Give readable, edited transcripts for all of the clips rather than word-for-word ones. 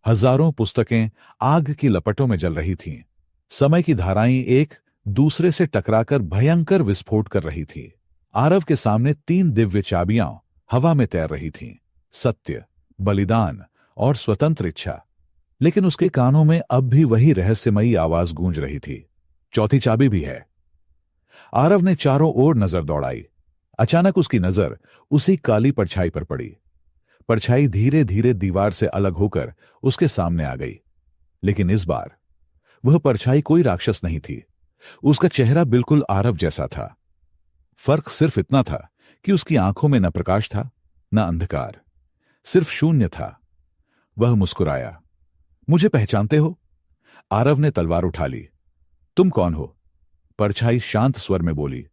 हजारों पुस्तकें आग की लपटों में जल रही थीं। समय की धाराएं एक दूसरे से टकराकर भयंकर विस्फोट कर रही थी। आरव के सामने तीन दिव्य चाबियां हवा में तैर रही थीं, सत्य, बलिदान और स्वतंत्र इच्छा। लेकिन उसके कानों में अब भी वही रहस्यमयी आवाज गूंज रही थी, चौथी चाबी भी है। आरव ने चारों ओर नजर दौड़ाई। अचानक उसकी नजर उसी काली परछाई पर पड़ी। परछाई धीरे धीरे दीवार से अलग होकर उसके सामने आ गई। लेकिन इस बार वह परछाई कोई राक्षस नहीं थी। उसका चेहरा बिल्कुल आरव जैसा था। फर्क सिर्फ इतना था कि उसकी आंखों में न प्रकाश था न अंधकार, सिर्फ शून्य था। वह मुस्कुराया। मुझे पहचानते हो? आरव ने तलवार उठा ली। तुम कौन हो? परछाई शांत स्वर में बोली।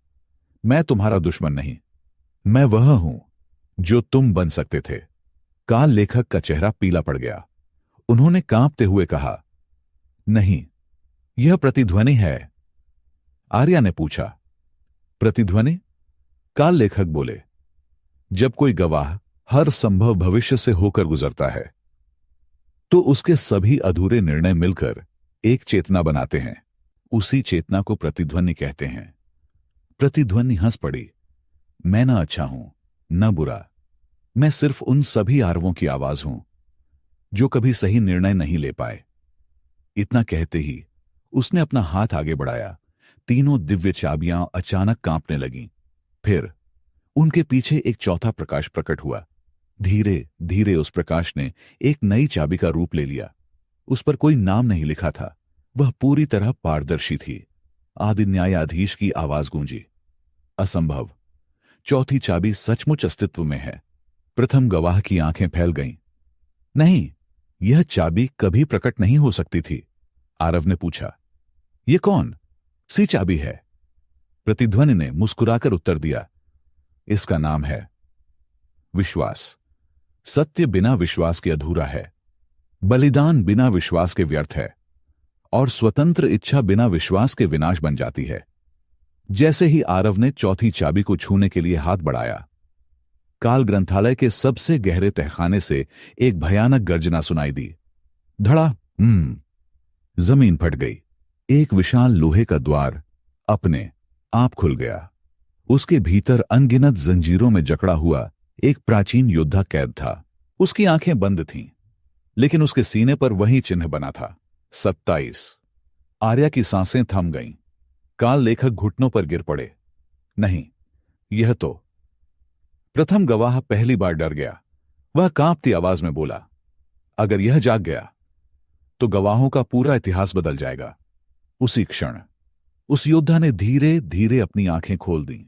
मैं तुम्हारा दुश्मन नहीं, मैं वह हूं जो तुम बन सकते थे। काल लेखक का चेहरा पीला पड़ गया। उन्होंने कांपते हुए कहा, नहीं, यह प्रतिध्वनि है। आर्या ने पूछा, प्रतिध्वनि? काल लेखक बोले, जब कोई गवाह हर संभव भविष्य से होकर गुजरता है तो उसके सभी अधूरे निर्णय मिलकर एक चेतना बनाते हैं। उसी चेतना को प्रतिध्वनि कहते हैं। प्रतिध्वनि हंस पड़ी। मैं ना अच्छा हूं न बुरा, मैं सिर्फ उन सभी आरवों की आवाज हूं जो कभी सही निर्णय नहीं ले पाए। इतना कहते ही उसने अपना हाथ आगे बढ़ाया। तीनों दिव्य चाबियां अचानक कांपने लगीं। फिर उनके पीछे एक चौथा प्रकाश प्रकट हुआ। धीरे धीरे उस प्रकाश ने एक नई चाबी का रूप ले लिया। उस पर कोई नाम नहीं लिखा था, वह पूरी तरह पारदर्शी थी। आदि न्यायाधीश की आवाज गूंजी, असंभव, चौथी चाबी सचमुच अस्तित्व में है। प्रथम गवाह की आंखें फैल गईं। नहीं, यह चाबी कभी प्रकट नहीं हो सकती थी। आरव ने पूछा, यह कौन सी चाबी है? प्रतिध्वनि ने मुस्कुराकर उत्तर दिया, इसका नाम है विश्वास। सत्य बिना विश्वास के अधूरा है, बलिदान बिना विश्वास के व्यर्थ है, और स्वतंत्र इच्छा बिना विश्वास के विनाश बन जाती है। जैसे ही आरव ने चौथी चाबी को छूने के लिए हाथ बढ़ाया, काल ग्रंथालय के सबसे गहरे तहखाने से एक भयानक गर्जना सुनाई दी। धड़ा, जमीन फट गई। एक विशाल लोहे का द्वार अपने आप खुल गया। उसके भीतर अनगिनत जंजीरों में जकड़ा हुआ एक प्राचीन योद्धा कैद था। उसकी आंखें बंद थीं, लेकिन उसके सीने पर वही चिन्ह बना था, 27। आर्या की सांसें थम गईं। काल लेखक घुटनों पर गिर पड़े। नहीं, यह तो। प्रथम गवाह पहली बार डर गया। वह कांपती आवाज में बोला, अगर यह जाग गया तो गवाहों का पूरा इतिहास बदल जाएगा। उसी क्षण उस योद्धा ने धीरे धीरे अपनी आंखें खोल दी।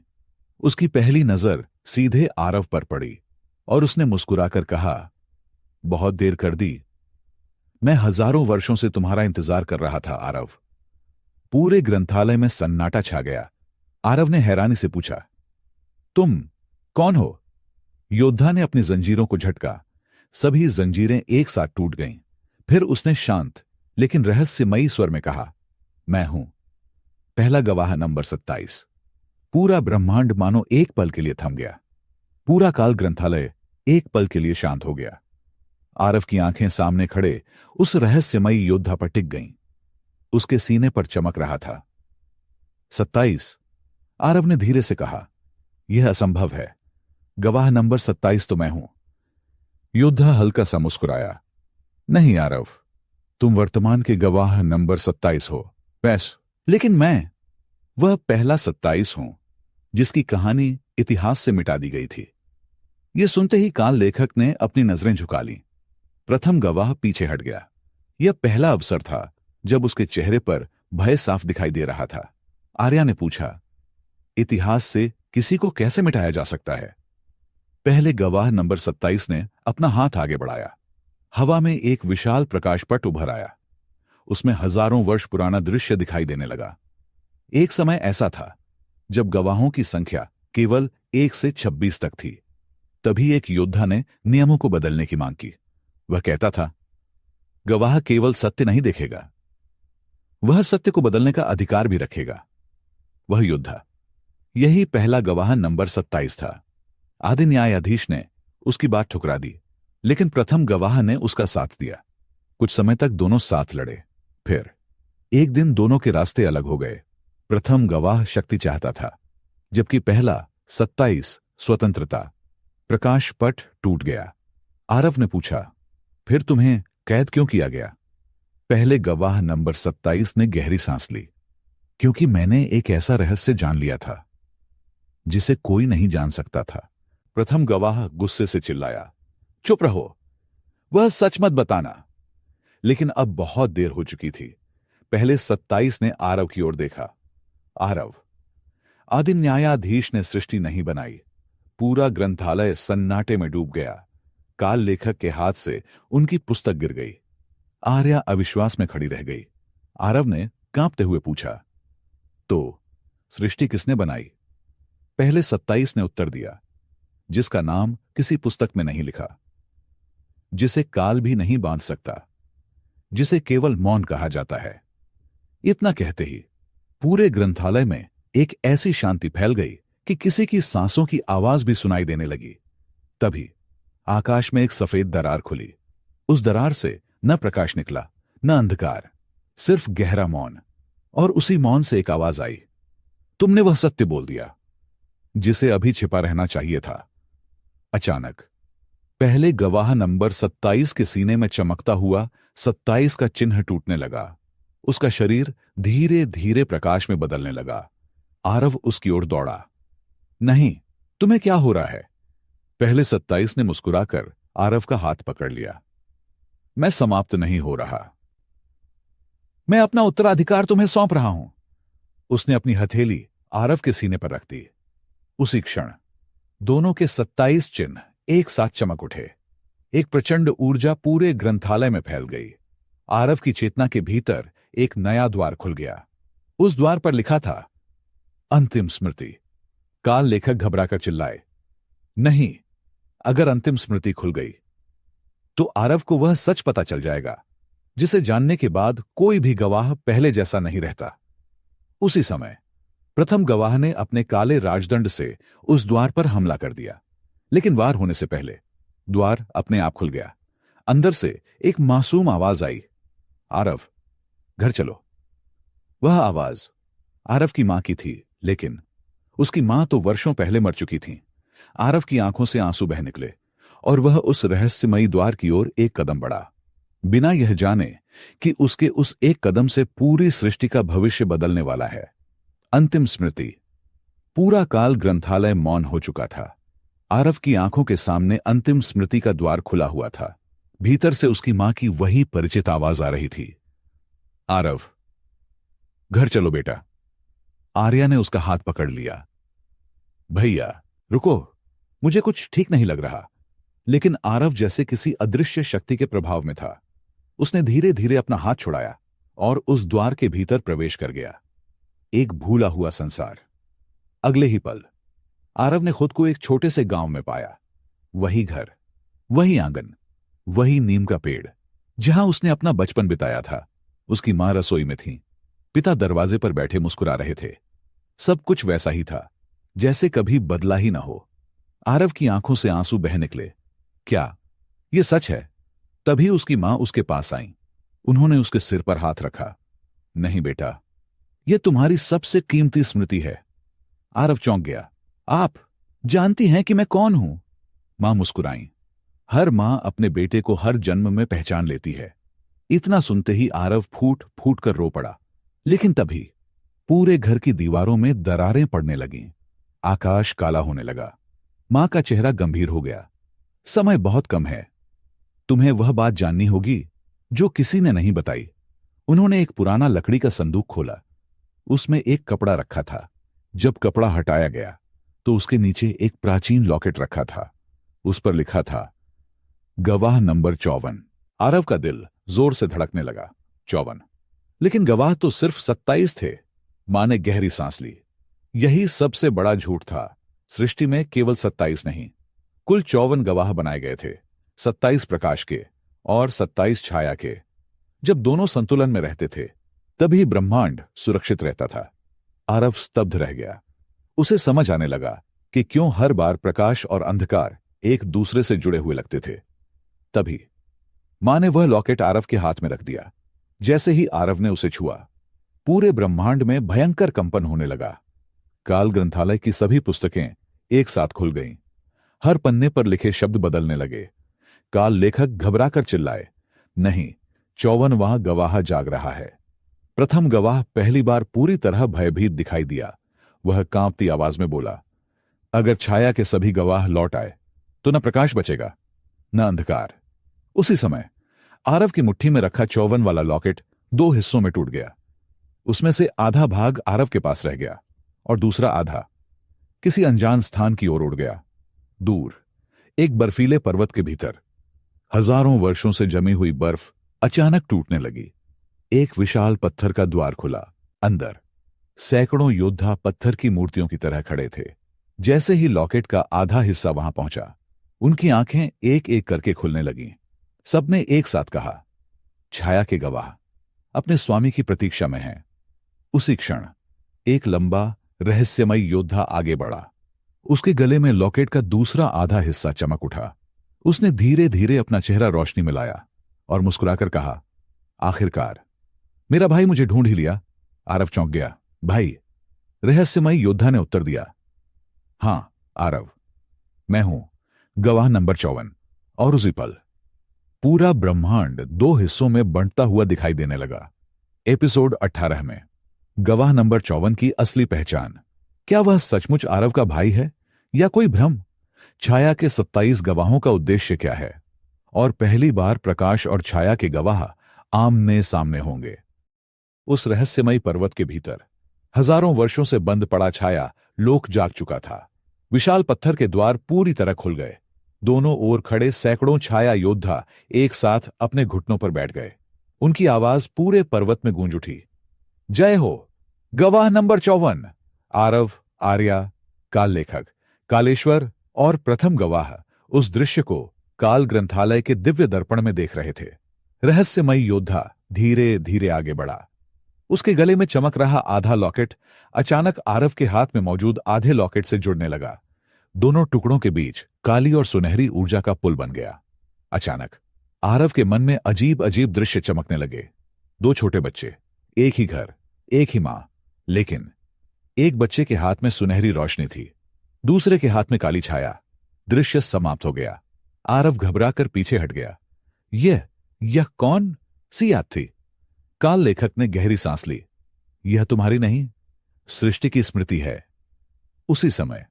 उसकी पहली नजर सीधे आरव पर पड़ी और उसने मुस्कुराकर कहा, बहुत देर कर दी। मैं हजारों वर्षों से तुम्हारा इंतजार कर रहा था आरव। पूरे ग्रंथालय में सन्नाटा छा गया। आरव ने हैरानी से पूछा, तुम कौन हो? योद्धा ने अपनी जंजीरों को झटका। सभी जंजीरें एक साथ टूट गईं। फिर उसने शांत लेकिन रहस्यमयी स्वर में कहा, मैं हूं पहला गवाह नंबर 27। पूरा ब्रह्मांड मानो एक पल के लिए थम गया। पूरा काल ग्रंथालय एक पल के लिए शांत हो गया। आरव की आंखें सामने खड़े उस रहस्यमयी योद्धा पर टिक गईं। उसके सीने पर चमक रहा था। 27। आरव ने धीरे से कहा, यह असंभव है। गवाह नंबर 27 तो मैं हूं। योद्धा हल्का सा मुस्कुराया, नहीं आरव, तुम वर्तमान के गवाह नंबर 27 हो। बस, लेकिन मैं वह पहला 27 हूं जिसकी कहानी इतिहास से मिटा दी गई थी। यह सुनते ही काल लेखक ने अपनी नजरें झुका लीं। प्रथम गवाह पीछे हट गया। यह पहला अवसर था जब उसके चेहरे पर भय साफ दिखाई दे रहा था। आर्या ने पूछा, इतिहास से किसी को कैसे मिटाया जा सकता है? पहले गवाह नंबर 27 ने अपना हाथ आगे बढ़ाया। हवा में एक विशाल प्रकाशपट उभर आया। उसमें हजारों वर्ष पुराना दृश्य दिखाई देने लगा। एक समय ऐसा था जब गवाहों की संख्या केवल 1 से 26 तक थी। तभी एक योद्धा ने नियमों को बदलने की मांग की। वह कहता था, गवाह केवल सत्य नहीं देखेगा, वह सत्य को बदलने का अधिकार भी रखेगा। वह योद्धा, यही पहला गवाह नंबर 27 था। आदि न्यायाधीश ने उसकी बात ठुकरा दी, लेकिन प्रथम गवाह ने उसका साथ दिया। कुछ समय तक दोनों साथ लड़े। फिर एक दिन दोनों के रास्ते अलग हो गए। प्रथम गवाह शक्ति चाहता था, जबकि पहला 27 स्वतंत्रता। प्रकाश पट टूट गया। आरव ने पूछा, फिर तुम्हें कैद क्यों किया गया? पहले गवाह नंबर 27 ने गहरी सांस ली। क्योंकि मैंने एक ऐसा रहस्य जान लिया था जिसे कोई नहीं जान सकता था। प्रथम गवाह गुस्से से चिल्लाया, चुप रहो, वह सच मत बताना। लेकिन अब बहुत देर हो चुकी थी। पहले 27 ने आरव की ओर देखा। आरव, आदि न्यायाधीश ने सृष्टि नहीं बनाई। पूरा ग्रंथालय सन्नाटे में डूब गया। काल लेखक के हाथ से उनकी पुस्तक गिर गई। आर्या अविश्वास में खड़ी रह गई। आरव ने कांपते हुए पूछा, तो सृष्टि किसने बनाई? पहले 27 ने उत्तर दिया, जिसका नाम किसी पुस्तक में नहीं लिखा, जिसे काल भी नहीं बांध सकता, जिसे केवल मौन कहा जाता है। इतना कहते ही पूरे ग्रंथालय में एक ऐसी शांति फैल गई कि किसी की सांसों की आवाज भी सुनाई देने लगी। तभी आकाश में एक सफेद दरार खुली। उस दरार से न प्रकाश निकला, न अंधकार, सिर्फ गहरा मौन। और उसी मौन से एक आवाज आई, तुमने वह सत्य बोल दिया जिसे अभी छिपा रहना चाहिए था। अचानक पहले गवाह नंबर 27 के सीने में चमकता हुआ 27 का चिन्ह टूटने लगा। उसका शरीर धीरे धीरे प्रकाश में बदलने लगा। आरव उसकी ओर दौड़ा। नहीं, तुम्हें क्या हो रहा है? पहले 27 ने मुस्कुराकर आरव का हाथ पकड़ लिया। मैं समाप्त नहीं हो रहा। मैं अपना उत्तराधिकार तुम्हें सौंप रहा हूं। उसने अपनी हथेली आरव के सीने पर रख दी। उसी क्षण दोनों के 27 चिन्ह एक साथ चमक उठे। एक प्रचंड ऊर्जा पूरे ग्रंथालय में फैल गई। आरव की चेतना के भीतर एक नया द्वार खुल गया। उस द्वार पर लिखा था, अंतिम स्मृति। काल लेखक घबराकर चिल्लाए, नहीं, अगर अंतिम स्मृति खुल गई तो आरव को वह सच पता चल जाएगा जिसे जानने के बाद कोई भी गवाह पहले जैसा नहीं रहता। उसी समय प्रथम गवाह ने अपने काले राजदंड से उस द्वार पर हमला कर दिया। लेकिन वार होने से पहले द्वार अपने आप खुल गया। अंदर से एक मासूम आवाज आई, आरव, घर चलो। वह आवाज आरव की मां की थी, लेकिन उसकी मां तो वर्षों पहले मर चुकी थी। आरव की आंखों से आंसू बह निकले और वह उस रहस्यमयी द्वार की ओर एक कदम बढ़ा, बिना यह जाने कि उसके उस एक कदम से पूरी सृष्टि का भविष्य बदलने वाला है। अंतिम स्मृति। पूरा काल ग्रंथालय मौन हो चुका था। आरव की आंखों के सामने अंतिम स्मृति का द्वार खुला हुआ था। भीतर से उसकी मां की वही परिचित आवाज आ रही थी, आरव, घर चलो बेटा। आर्या ने उसका हाथ पकड़ लिया। भैया रुको, मुझे कुछ ठीक नहीं लग रहा। लेकिन आरव जैसे किसी अदृश्य शक्ति के प्रभाव में था। उसने धीरे धीरे अपना हाथ छुड़ाया और उस द्वार के भीतर प्रवेश कर गया। एक भूला हुआ संसार। अगले ही पल आरव ने खुद को एक छोटे से गांव में पाया। वही घर, वही आंगन, वही नीम का पेड़ जहां उसने अपना बचपन बिताया था। उसकी मां रसोई में थी, पिता दरवाजे पर बैठे मुस्कुरा रहे थे। सब कुछ वैसा ही था, जैसे कभी बदला ही ना हो। आरव की आंखों से आंसू बह निकले। क्या यह सच है? तभी उसकी मां उसके पास आई। उन्होंने उसके सिर पर हाथ रखा। नहीं बेटा, यह तुम्हारी सबसे कीमती स्मृति है। आरव चौंक गया। आप जानती हैं कि मैं कौन हूं? मां मुस्कुराई। हर मां अपने बेटे को हर जन्म में पहचान लेती है। इतना सुनते ही आरव फूट फूट कर रो पड़ा। लेकिन तभी पूरे घर की दीवारों में दरारें पड़ने लगीं। आकाश काला होने लगा। मां का चेहरा गंभीर हो गया। समय बहुत कम है। तुम्हें वह बात जाननी होगी जो किसी ने नहीं बताई। उन्होंने एक पुराना लकड़ी का संदूक खोला। उसमें एक कपड़ा रखा था। जब कपड़ा हटाया गया तो उसके नीचे एक प्राचीन लॉकेट रखा था। उस पर लिखा था, गवाह नंबर 54। आरव का दिल जोर से धड़कने लगा। 54? लेकिन गवाह तो सिर्फ 27 थे। मां ने गहरी सांस ली। यही सबसे बड़ा झूठ था। सृष्टि में केवल 27 नहीं, कुल 54 गवाह बनाए गए थे। 27 प्रकाश के और 27 छाया के। जब दोनों संतुलन में रहते थे तभी ब्रह्मांड सुरक्षित रहता था। आरव स्तब्ध रह गया। उसे समझ आने लगा कि क्यों हर बार प्रकाश और अंधकार एक दूसरे से जुड़े हुए लगते थे। तभी मां ने वह लॉकेट आरव के हाथ में रख दिया। जैसे ही आरव ने उसे छुआ, पूरे ब्रह्मांड में भयंकर कंपन होने लगा। काल ग्रंथालय की सभी पुस्तकें एक साथ खुल गईं। हर पन्ने पर लिखे शब्द बदलने लगे। काल लेखक घबराकर चिल्लाए, नहीं, 54 वहां गवाह जाग रहा है। प्रथम गवाह पहली बार पूरी तरह भयभीत दिखाई दिया। वह कांपती आवाज में बोला, अगर छाया के सभी गवाह लौट आए तो न प्रकाश बचेगा न अंधकार। उसी समय आरव की मुट्ठी में रखा 54 वाला लॉकेट 2 हिस्सों में टूट गया। उसमें से आधा भाग आरव के पास रह गया और दूसरा आधा किसी अनजान स्थान की ओर उड़ गया। दूर एक बर्फीले पर्वत के भीतर हजारों वर्षों से जमी हुई बर्फ अचानक टूटने लगी। एक विशाल पत्थर का द्वार खुला। अंदर सैकड़ों योद्धा पत्थर की मूर्तियों की तरह खड़े थे। जैसे ही लॉकेट का आधा हिस्सा वहां पहुंचा, उनकी आंखें एक एक करके खुलने लगीं। सबने एक साथ कहा, छाया के गवाह अपने स्वामी की प्रतीक्षा में हैं। उसी क्षण एक लंबा रहस्यमय योद्धा आगे बढ़ा। उसके गले में लॉकेट का दूसरा आधा हिस्सा चमक उठा। उसने धीरे धीरे अपना चेहरा रोशनी में लाया और मुस्कुराकर कहा, आखिरकार मेरा भाई मुझे ढूंढ ही लिया। आरव चौंक गया। भाई? रहस्यमय योद्धा ने उत्तर दिया, हां आरव, मैं हूं गवाह नंबर 54। और उसी पल पूरा ब्रह्मांड 2 हिस्सों में बंटता हुआ दिखाई देने लगा। एपिसोड 18 में गवाह नंबर 54 की असली पहचान। क्या वह सचमुच आरव का भाई है या कोई भ्रम? छाया के 27 गवाहों का उद्देश्य क्या है? और पहली बार प्रकाश और छाया के गवाह आमने सामने होंगे। उस रहस्यमयी पर्वत के भीतर हजारों वर्षों से बंद पड़ा छाया लोक जाग चुका था। विशाल पत्थर के द्वार पूरी तरह खुल गए। दोनों ओर खड़े सैकड़ों छाया योद्धा एक साथ अपने घुटनों पर बैठ गए। उनकी आवाज पूरे पर्वत में गूंज उठी, जय हो गवाह नंबर 54। आरव, आर्या, काल लेखक, कालेश्वर और प्रथम गवाह उस दृश्य को काल ग्रंथालय के दिव्य दर्पण में देख रहे थे। रहस्यमयी योद्धा धीरे धीरे आगे बढ़ा। उसके गले में चमक रहा आधा लॉकेट अचानक आरव के हाथ में मौजूद आधे लॉकेट से जुड़ने लगा। दोनों टुकड़ों के बीच काली और सुनहरी ऊर्जा का पुल बन गया। अचानक आरव के मन में अजीब अजीब दृश्य चमकने लगे। 2 छोटे बच्चे, एक ही घर, एक ही मां, लेकिन एक बच्चे के हाथ में सुनहरी रोशनी थी, दूसरे के हाथ में काली छाया। दृश्य समाप्त हो गया। आरव घबराकर पीछे हट गया। यह कौन सी याद थी? काल लेखक ने गहरी सांस ली। यह तुम्हारी नहीं, सृष्टि की स्मृति है। उसी समय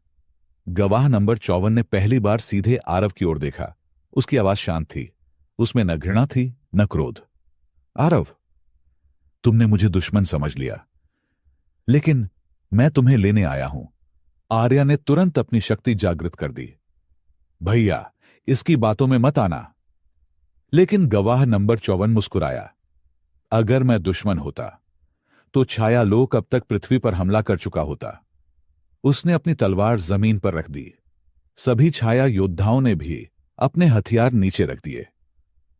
गवाह नंबर 54 ने पहली बार सीधे आरव की ओर देखा। उसकी आवाज शांत थी, उसमें न घृणा थी न क्रोध। आरव, तुमने मुझे दुश्मन समझ लिया, लेकिन मैं तुम्हें लेने आया हूं। आर्या ने तुरंत अपनी शक्ति जागृत कर दी। भैया, इसकी बातों में मत आना। लेकिन गवाह नंबर 54 मुस्कुराया। अगर मैं दुश्मन होता तो छाया लोक अब तक पृथ्वी पर हमला कर चुका होता। उसने अपनी तलवार जमीन पर रख दी। सभी छाया योद्धाओं ने भी अपने हथियार नीचे रख दिए।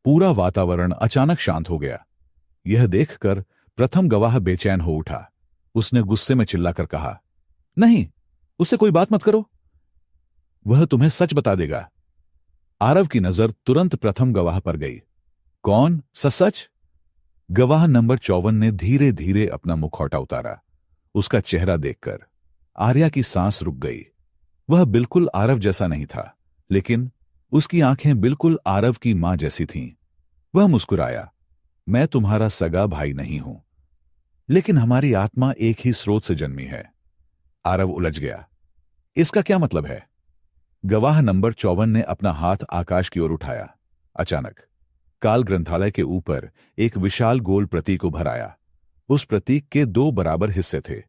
पूरा वातावरण अचानक शांत हो गया। यह देखकर प्रथम गवाह बेचैन हो उठा। उसने गुस्से में चिल्लाकर कहा, नहीं, उससे कोई बात मत करो, वह तुम्हें सच बता देगा। आरव की नजर तुरंत प्रथम गवाह पर गई। कौन? सच? गवाह नंबर 54 ने धीरे धीरे अपना मुखौटा उतारा। उसका चेहरा देखकर आर्या की सांस रुक गई। वह बिल्कुल आरव जैसा नहीं था, लेकिन उसकी आंखें बिल्कुल आरव की मां जैसी थीं। वह मुस्कुराया, मैं तुम्हारा सगा भाई नहीं हूं, लेकिन हमारी आत्मा एक ही स्रोत से जन्मी है। आरव उलझ गया। इसका क्या मतलब है? गवाह नंबर 54 ने अपना हाथ आकाश की ओर उठाया। अचानक काल ग्रंथालय के ऊपर एक विशाल गोल प्रतीक उभर आया। उस प्रतीक के 2 बराबर हिस्से थे।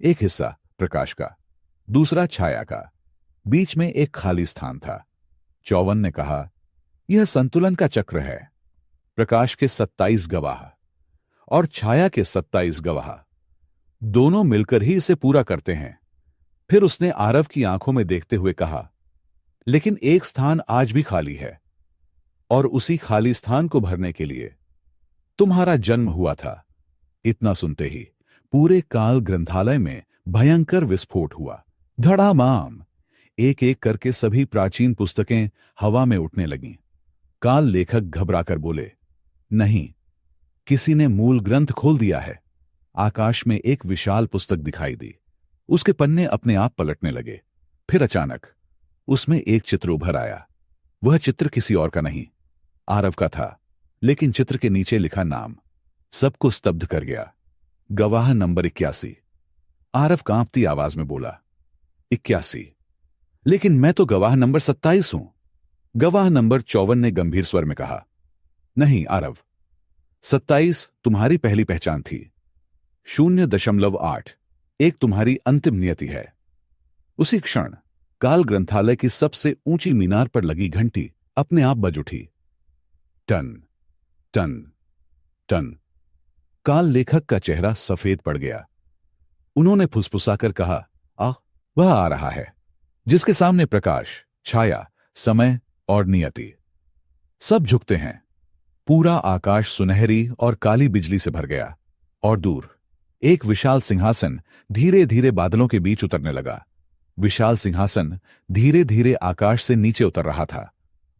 एक हिस्सा प्रकाश का, दूसरा छाया का। बीच में एक खाली स्थान था। 54 ने कहा, यह संतुलन का चक्र है। प्रकाश के 27 गवाह और छाया के 27 गवाह दोनों मिलकर ही इसे पूरा करते हैं। फिर उसने आरव की आंखों में देखते हुए कहा, लेकिन एक स्थान आज भी खाली है, और उसी खाली स्थान को भरने के लिए तुम्हारा जन्म हुआ था। इतना सुनते ही पूरे काल ग्रंथालय में भयंकर विस्फोट हुआ। धड़ामाम एक एक करके सभी प्राचीन पुस्तकें हवा में उठने लगीं। काल लेखक घबराकर बोले, नहीं, किसी ने मूल ग्रंथ खोल दिया है। आकाश में एक विशाल पुस्तक दिखाई दी। उसके पन्ने अपने आप पलटने लगे। फिर अचानक उसमें एक चित्र उभर आया। वह चित्र किसी और का नहीं, आरव का था, लेकिन चित्र के नीचे लिखा नाम सबको स्तब्ध कर गया। गवाह नंबर 81। आरव कांपती आवाज में बोला, 81? लेकिन मैं तो गवाह नंबर 27 हूं। गवाह नंबर 54 ने गंभीर स्वर में कहा, नहीं आरव, 27 तुम्हारी पहली पहचान थी। 0.8 एक तुम्हारी अंतिम नियति है। उसी क्षण काल ग्रंथालय की सबसे ऊंची मीनार पर लगी घंटी अपने आप बज उठी। टन टन टन। काल लेखक का चेहरा सफेद पड़ गया। उन्होंने फुसफुसाकर कहा, वह आ रहा है, जिसके सामने प्रकाश, छाया, समय और नियति सब झुकते हैं। पूरा आकाश सुनहरी और काली बिजली से भर गया और दूर एक विशाल सिंहासन धीरे धीरे बादलों के बीच उतरने लगा। विशाल सिंहासन धीरे धीरे आकाश से नीचे उतर रहा था।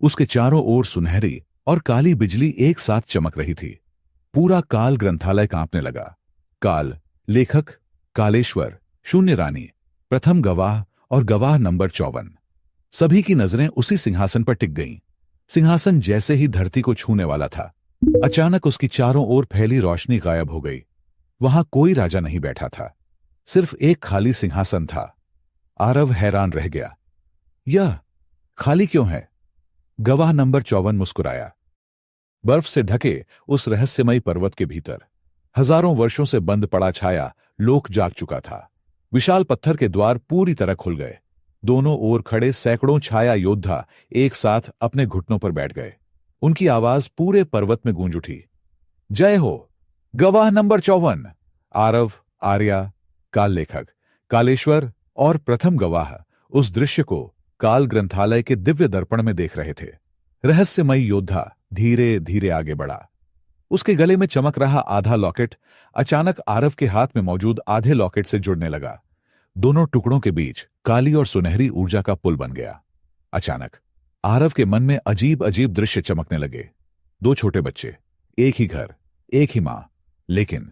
उसके चारों ओर सुनहरी और काली बिजली एक साथ चमक रही थी। पूरा काल ग्रंथालय कांपने लगा। काल, लेखक, कालेश्वर, शून्य रानी, प्रथम गवाह और गवाह नंबर 54 सभी की नजरें उसी सिंहासन पर टिक गईं। सिंहासन जैसे ही धरती को छूने वाला था, अचानक उसकी चारों ओर फैली रोशनी गायब हो गई। वहां कोई राजा नहीं बैठा था, सिर्फ एक खाली सिंहासन था। आरव हैरान रह गया। यह खाली क्यों है? गवाह नंबर 54 मुस्कुराया। बर्फ से ढके उस रहस्यमयी पर्वत के भीतर हजारों वर्षों से बंद पड़ा छाया लोक जाग चुका था। विशाल पत्थर के द्वार पूरी तरह खुल गए। दोनों ओर खड़े सैकड़ों छाया योद्धा एक साथ अपने घुटनों पर बैठ गए। उनकी आवाज पूरे पर्वत में गूंज उठी, जय हो गवाह नंबर 54। आरव, आर्या, काल लेखक, कालेश्वर और प्रथम गवाह उस दृश्य को काल ग्रंथालय के दिव्य दर्पण में देख रहे थे। रहस्यमयी योद्धा धीरे धीरे आगे बढ़ा। उसके गले में चमक रहा आधा लॉकेट अचानक आरव के हाथ में मौजूद आधे लॉकेट से जुड़ने लगा। दोनों टुकड़ों के बीच काली और सुनहरी ऊर्जा का पुल बन गया। अचानक आरव के मन में अजीब अजीब दृश्य चमकने लगे। दो छोटे बच्चे, एक ही घर, एक ही मां, लेकिन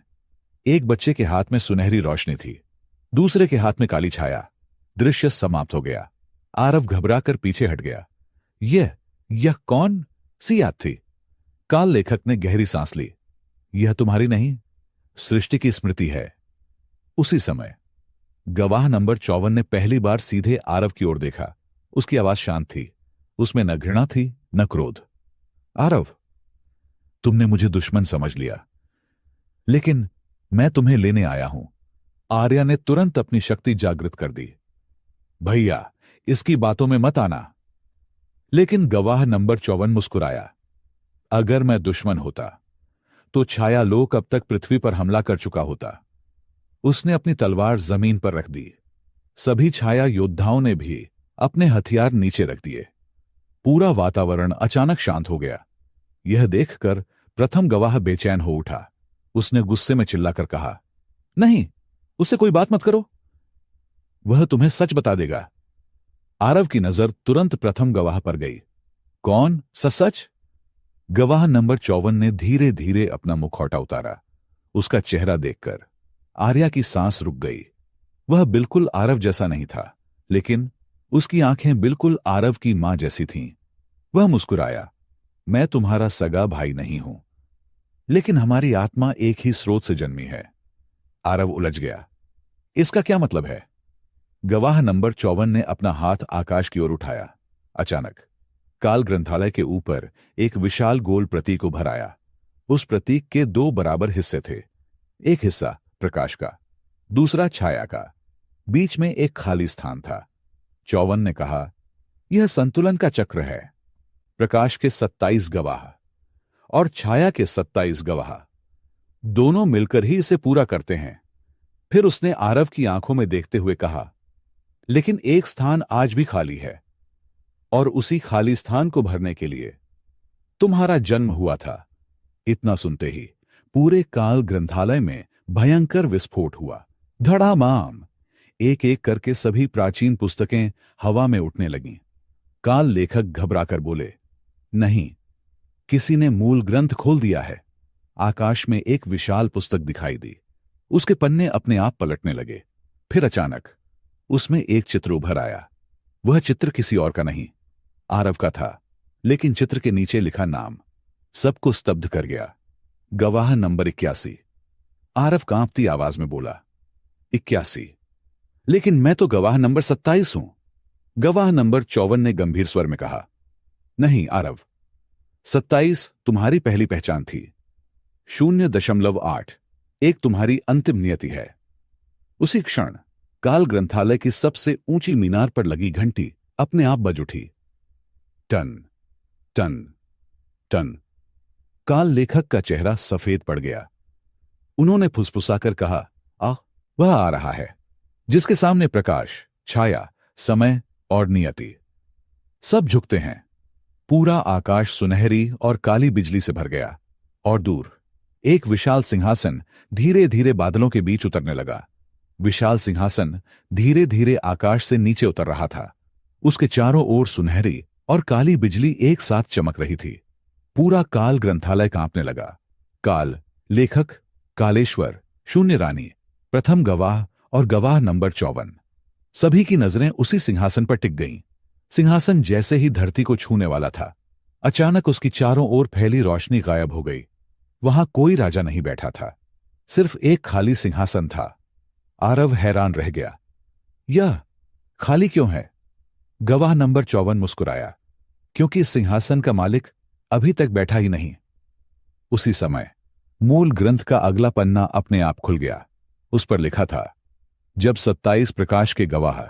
एक बच्चे के हाथ में सुनहरी रोशनी थी, दूसरे के हाथ में काली छाया। दृश्य समाप्त हो गया। आरव घबराकर पीछे हट गया। यह कौन सी याद थी? काल लेखक ने गहरी सांस ली। यह तुम्हारी नहीं, सृष्टि की स्मृति है। उसी समय गवाह नंबर 54 ने पहली बार सीधे आरव की ओर देखा। उसकी आवाज शांत थी, उसमें न घृणा थी न क्रोध। आरव, तुमने मुझे दुश्मन समझ लिया, लेकिन मैं तुम्हें लेने आया हूं। आर्या ने तुरंत अपनी शक्ति जागृत कर दी। भैया, इसकी बातों में मत आना। लेकिन गवाह नंबर 54 मुस्कुराया। अगर मैं दुश्मन होता तो छाया लोक अब तक पृथ्वी पर हमला कर चुका होता। उसने अपनी तलवार जमीन पर रख दी। सभी छाया योद्धाओं ने भी अपने हथियार नीचे रख दिए। पूरा वातावरण अचानक शांत हो गया। यह देखकर प्रथम गवाह बेचैन हो उठा। उसने गुस्से में चिल्लाकर कहा, नहीं, उससे कोई बात मत करो, वह तुम्हें सच बता देगा। आरव की नजर तुरंत प्रथम गवाह पर गई। कौन? सच? गवाह नंबर 54 ने धीरे धीरे अपना मुखौटा उतारा। उसका चेहरा देखकर आर्या की सांस रुक गई। वह बिल्कुल आरव जैसा नहीं था, लेकिन उसकी आंखें बिल्कुल आरव की मां जैसी थीं। वह मुस्कुराया। मैं तुम्हारा सगा भाई नहीं हूं, लेकिन हमारी आत्मा एक ही स्रोत से जन्मी है। आरव उलझ गया। इसका क्या मतलब है? गवाह नंबर 54 ने अपना हाथ आकाश की ओर उठाया। अचानक काल ग्रंथालय के ऊपर एक विशाल गोल प्रतीक उभर आया। उस प्रतीक के दो बराबर हिस्से थे। एक हिस्सा प्रकाश का, दूसरा छाया का। बीच में एक खाली स्थान था। 54 ने कहा, यह संतुलन का चक्र है। प्रकाश के 27 गवाह और छाया के 27 गवाह दोनों मिलकर ही इसे पूरा करते हैं। फिर उसने आरव की आंखों में देखते हुए कहा, लेकिन एक स्थान आज भी खाली है, और उसी खाली स्थान को भरने के लिए तुम्हारा जन्म हुआ था। इतना सुनते ही पूरे काल ग्रंथालय में भयंकर विस्फोट हुआ। धड़ामाम! एक एक करके सभी प्राचीन पुस्तकें हवा में उठने लगीं। काल लेखक घबराकर बोले, नहीं, किसी ने मूल ग्रंथ खोल दिया है। आकाश में एक विशाल पुस्तक दिखाई दी। उसके पन्ने अपने आप पलटने लगे। फिर अचानक उसमें एक चित्र उभर आया। वह चित्र किसी और का नहीं, आरव का था, लेकिन चित्र के नीचे लिखा नाम सबको स्तब्ध कर गया। गवाह नंबर 81। आरव कांपती आवाज में बोला, 81? लेकिन मैं तो गवाह नंबर 27 हूं। गवाह नंबर 54 ने गंभीर स्वर में कहा, नहीं आरव, 27 तुम्हारी पहली पहचान थी। 0.8 एक तुम्हारी अंतिम नियति है। उसी क्षण काल ग्रंथालय की सबसे ऊंची मीनार पर लगी घंटी अपने आप बज उठी। टन टन टन। काल लेखक का चेहरा सफेद पड़ गया। उन्होंने फुसफुसाकर कहा, वह आ रहा है, जिसके सामने प्रकाश, छाया, समय और नियति सब झुकते हैं। पूरा आकाश सुनहरी और काली बिजली से भर गया और दूर एक विशाल सिंहासन धीरे धीरे बादलों के बीच उतरने लगा। विशाल सिंहासन धीरे धीरे आकाश से नीचे उतर रहा था। उसके चारों ओर सुनहरी और काली बिजली एक साथ चमक रही थी। पूरा काल ग्रंथालय कांपने लगा। काल, लेखक, कालेश्वर, शून्य रानी, प्रथम गवाह और गवाह नंबर 54 सभी की नजरें उसी सिंहासन पर टिक गईं। सिंहासन जैसे ही धरती को छूने वाला था, अचानक उसकी चारों ओर फैली रोशनी गायब हो गई। वहां कोई राजा नहीं बैठा था, सिर्फ एक खाली सिंहासन था। आरव हैरान रह गया। यह खाली क्यों है? गवाह नंबर 54 मुस्कुराया, क्योंकि इस सिंहासन का मालिक अभी तक बैठा ही नहीं। उसी समय मूल ग्रंथ का अगला पन्ना अपने आप खुल गया। उस पर लिखा था, जब 27 प्रकाश के गवाह,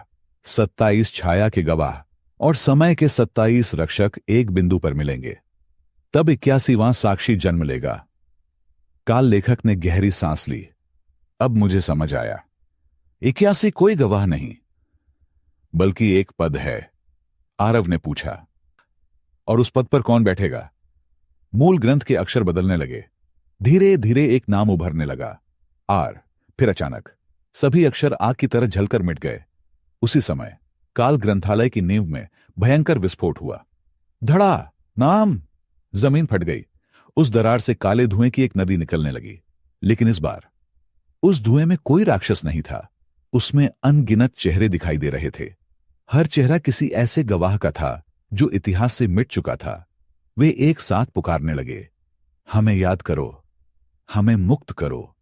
27 छाया के गवाह और समय के 27 रक्षक एक बिंदु पर मिलेंगे, तब 81वां साक्षी जन्म लेगा। काल लेखक ने गहरी सांस ली। अब मुझे समझ आया, 81 कोई गवाह नहीं, बल्कि एक पद है। आरव ने पूछा, और उस पद पर कौन बैठेगा? मूल ग्रंथ के अक्षर बदलने लगे। धीरे धीरे एक नाम उभरने लगा, आर। फिर अचानक सभी अक्षर आग की तरह झलकर मिट गए। उसी समय काल ग्रंथालय की नींव में भयंकर विस्फोट हुआ। धड़ा, नाम! जमीन फट गई। उस दरार से काले धुएं की एक नदी निकलने लगी। लेकिन इस बार उस धुएं में कोई राक्षस नहीं था। उसमें अनगिनत चेहरे दिखाई दे रहे थे। हर चेहरा किसी ऐसे गवाह का था जो इतिहास से मिट चुका था। वे एक साथ पुकारने लगे, हमें याद करो, हमें मुक्त करो।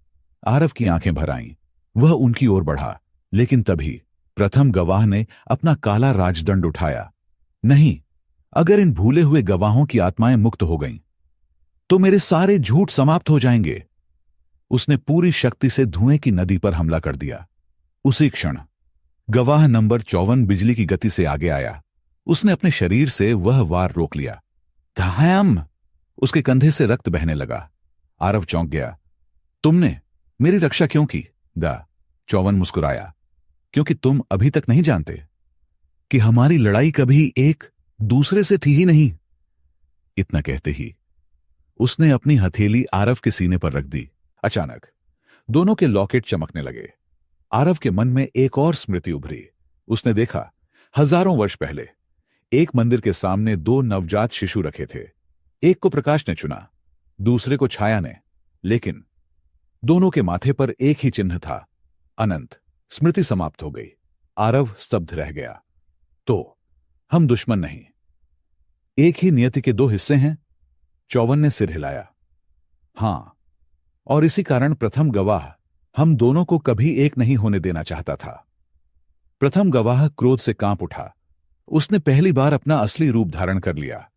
आरव की आंखें भर आईं। वह उनकी ओर बढ़ा, लेकिन तभी प्रथम गवाह ने अपना काला राजदंड उठाया। नहीं, अगर इन भूले हुए गवाहों की आत्माएं मुक्त हो गईं, तो मेरे सारे झूठ समाप्त हो जाएंगे। उसने पूरी शक्ति से धुएं की नदी पर हमला कर दिया। उसी क्षण गवाह नंबर 54 बिजली की गति से आगे आया। उसने अपने शरीर से वह वार रोक लिया। धैम! उसके कंधे से रक्त बहने लगा। आरव चौंक गया। तुमने मेरी रक्षा क्यों की? 54 मुस्कुराया, क्योंकि तुम अभी तक नहीं जानते कि हमारी लड़ाई कभी एक दूसरे से थी ही नहीं। इतना कहते ही उसने अपनी हथेली आरव के सीने पर रख दी। अचानक दोनों के लॉकेट चमकने लगे। आरव के मन में एक और स्मृति उभरी। उसने देखा, हजारों वर्ष पहले एक मंदिर के सामने दो नवजात शिशु रखे थे। एक को प्रकाश ने चुना, दूसरे को छाया ने, लेकिन दोनों के माथे पर एक ही चिन्ह था, अनंत। स्मृति समाप्त हो गई। आरव स्तब्ध रह गया। तो हम दुश्मन नहीं, एक ही नियति के दो हिस्से हैं? 54 ने सिर हिलाया। हां, और इसी कारण प्रथम गवाह हम दोनों को कभी एक नहीं होने देना चाहता था। प्रथम गवाह क्रोध से कांप उठा। उसने पहली बार अपना असली रूप धारण कर लिया।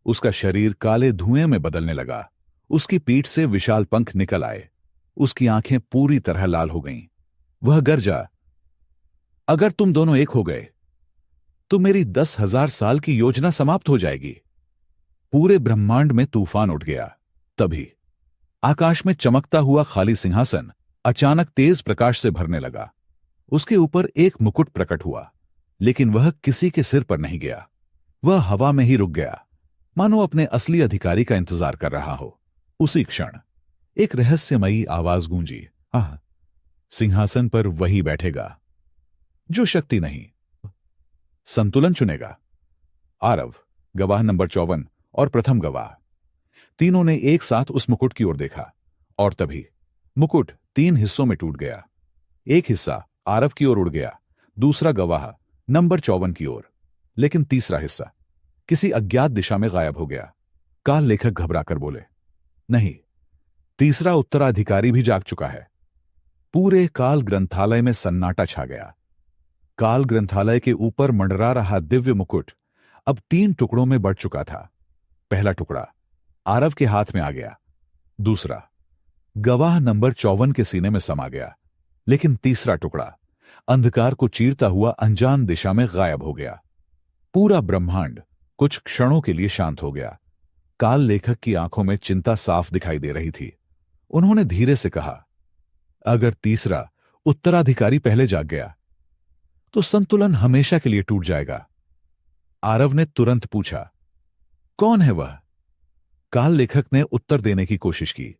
उसका शरीर काले धुएं में बदलने लगा। उसकी पीठ से विशाल पंख निकल आए। उसकी आंखें पूरी तरह लाल हो गईं। वह गरजा, अगर तुम दोनों एक हो गए तो मेरी 10,000 साल की योजना समाप्त हो जाएगी। पूरे ब्रह्मांड में तूफान उठ गया। तभी आकाश में चमकता हुआ खाली सिंहासन अचानक तेज प्रकाश से भरने लगा। उसके ऊपर एक मुकुट प्रकट हुआ, लेकिन वह किसी के सिर पर नहीं गया। वह हवा में ही रुक गया, मानो अपने असली अधिकारी का इंतजार कर रहा हो। उसी क्षण एक रहस्यमयी आवाज गूंजी, सिंहासन पर वही बैठेगा जो शक्ति नहीं, संतुलन चुनेगा। आरव, गवाह नंबर 54 और प्रथम गवाह, तीनों ने एक साथ उस मुकुट की ओर देखा और तभी मुकुट 3 हिस्सों में टूट गया। एक हिस्सा आरव की ओर उड़ गया, दूसरा गवाह नंबर 54 की ओर, लेकिन तीसरा हिस्सा किसी अज्ञात दिशा में गायब हो गया। काल लेखक घबराकर बोले, नहीं, तीसरा उत्तराधिकारी भी जाग चुका है। पूरे काल ग्रंथालय में सन्नाटा छा गया। काल ग्रंथालय के ऊपर मंडरा रहा दिव्य मुकुट अब 3 टुकड़ों में बढ़ चुका था। पहला टुकड़ा आरव के हाथ में आ गया, दूसरा गवाह नंबर 54 के सीने में समा गया, लेकिन तीसरा टुकड़ा अंधकार को चीरता हुआ अनजान दिशा में गायब हो गया। पूरा ब्रह्मांड कुछ क्षणों के लिए शांत हो गया। काल लेखक की आंखों में चिंता साफ दिखाई दे रही थी। उन्होंने धीरे से कहा, अगर तीसरा उत्तराधिकारी पहले जाग गया तो संतुलन हमेशा के लिए टूट जाएगा। आरव ने तुरंत पूछा, कौन है वह? काल लेखक ने उत्तर देने की कोशिश की,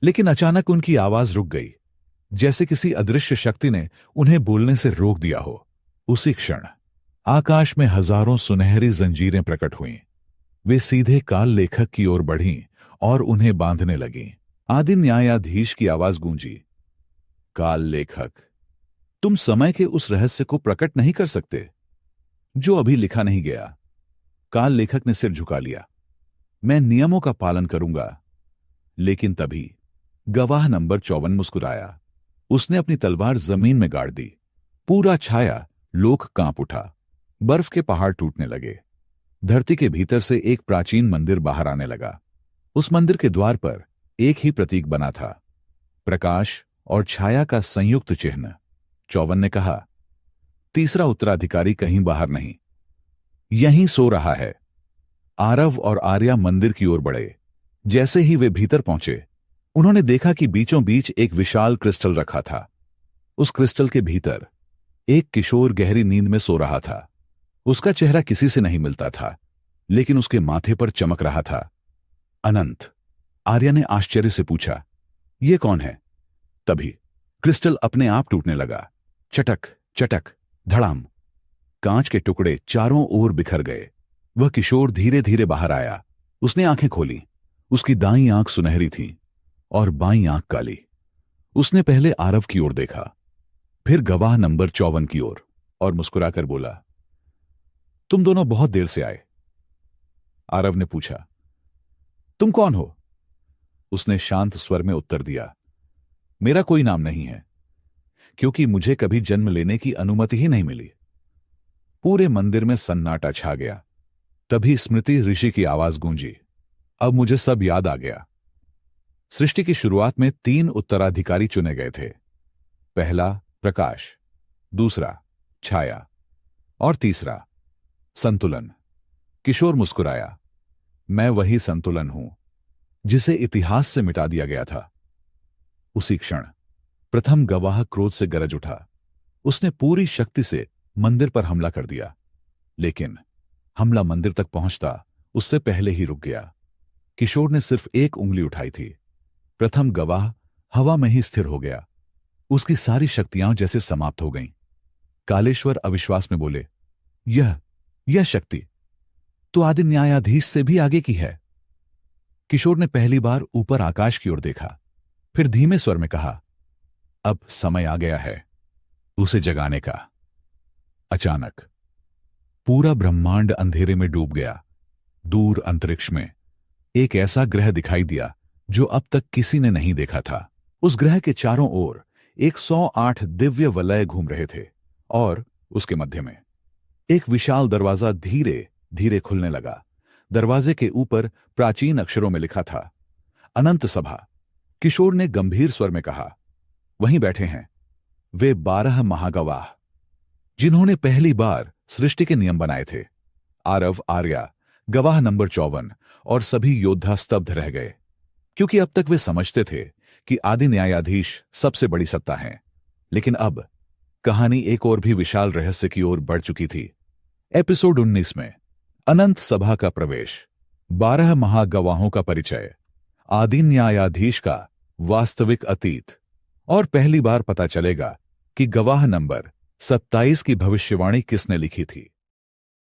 लेकिन अचानक उनकी आवाज रुक गई, जैसे किसी अदृश्य शक्ति ने उन्हें बोलने से रोक दिया हो। उसी क्षण आकाश में हजारों सुनहरी जंजीरें प्रकट हुईं। वे सीधे काल लेखक की ओर बढ़ीं और उन्हें बांधने लगीं। आदि न्यायाधीश की आवाज गूंजी, काल लेखक, तुम समय के उस रहस्य को प्रकट नहीं कर सकते जो अभी लिखा नहीं गया। काल लेखक ने सिर झुका लिया, मैं नियमों का पालन करूंगा। लेकिन तभी गवाह नंबर 54 मुस्कुराया। उसने अपनी तलवार जमीन में गाड़ दी। पूरा छाया लोक कांप उठा। बर्फ के पहाड़ टूटने लगे। धरती के भीतर से एक प्राचीन मंदिर बाहर आने लगा। उस मंदिर के द्वार पर एक ही प्रतीक बना था, प्रकाश और छाया का संयुक्त चिन्ह। 54 ने कहा, तीसरा उत्तराधिकारी कहीं बाहर नहीं, यहीं सो रहा है। आरव और आर्या मंदिर की ओर बढ़े। जैसे ही वे भीतर पहुंचे, उन्होंने देखा कि बीचों बीच एक विशाल क्रिस्टल रखा था। उस क्रिस्टल के भीतर एक किशोर गहरी नींद में सो रहा था। उसका चेहरा किसी से नहीं मिलता था, लेकिन उसके माथे पर चमक रहा था। अनंत, आर्या ने आश्चर्य से पूछा, यह कौन है? तभी क्रिस्टल अपने आप टूटने लगा। चटक चटक धड़ाम। कांच के टुकड़े चारों ओर बिखर गए। वह किशोर धीरे धीरे बाहर आया। उसने आंखें खोली। उसकी दाईं आंख सुनहरी थी और बाईं आंख काली। उसने पहले आरव की ओर देखा, फिर गवाह नंबर 54 की ओर, और मुस्कुराकर बोला, तुम दोनों बहुत देर से आए। आरव ने पूछा, तुम कौन हो? उसने शांत स्वर में उत्तर दिया, मेरा कोई नाम नहीं है, क्योंकि मुझे कभी जन्म लेने की अनुमति ही नहीं मिली। पूरे मंदिर में सन्नाटा छा गया। तभी स्मृति ऋषि की आवाज गूंजी, अब मुझे सब याद आ गया। सृष्टि की शुरुआत में 3 उत्तराधिकारी चुने गए थे। पहला प्रकाश, दूसरा छाया और तीसरा संतुलन। किशोर मुस्कुराया, मैं वही संतुलन हूं जिसे इतिहास से मिटा दिया गया था। उसी क्षण प्रथम गवाह क्रोध से गरज उठा। उसने पूरी शक्ति से मंदिर पर हमला कर दिया, लेकिन हमला मंदिर तक पहुंचता उससे पहले ही रुक गया। किशोर ने सिर्फ एक उंगली उठाई थी। प्रथम गवाह हवा में ही स्थिर हो गया। उसकी सारी शक्तियां जैसे समाप्त हो गईं। कालेश्वर अविश्वास में बोले, यह शक्ति तो आदि न्यायाधीश से भी आगे की है। किशोर ने पहली बार ऊपर आकाश की ओर देखा, फिर धीमे स्वर में कहा, अब समय आ गया है उसे जगाने का। अचानक पूरा ब्रह्मांड अंधेरे में डूब गया। दूर अंतरिक्ष में एक ऐसा ग्रह दिखाई दिया जो अब तक किसी ने नहीं देखा था। उस ग्रह के चारों ओर 108 दिव्य वलय घूम रहे थे और उसके मध्य में एक विशाल दरवाजा धीरे धीरे खुलने लगा। दरवाजे के ऊपर प्राचीन अक्षरों में लिखा था, अनंत सभा। किशोर ने गंभीर स्वर में कहा, वहीं बैठे हैं वे 12 महागवाह जिन्होंने पहली बार सृष्टि के नियम बनाए थे। आरव, आर्या, गवाह नंबर 54 और सभी योद्धा स्तब्ध रह गए, क्योंकि अब तक वे समझते थे कि आदि न्यायाधीश सबसे बड़ी सत्ता है। लेकिन अब कहानी एक और भी विशाल रहस्य की ओर बढ़ चुकी थी। एपिसोड 19 में अनंत सभा का प्रवेश, 12 महागवाहों का परिचय, आदि न्यायाधीश का वास्तविक अतीत, और पहली बार पता चलेगा कि गवाह नंबर 27 की भविष्यवाणी किसने लिखी थी।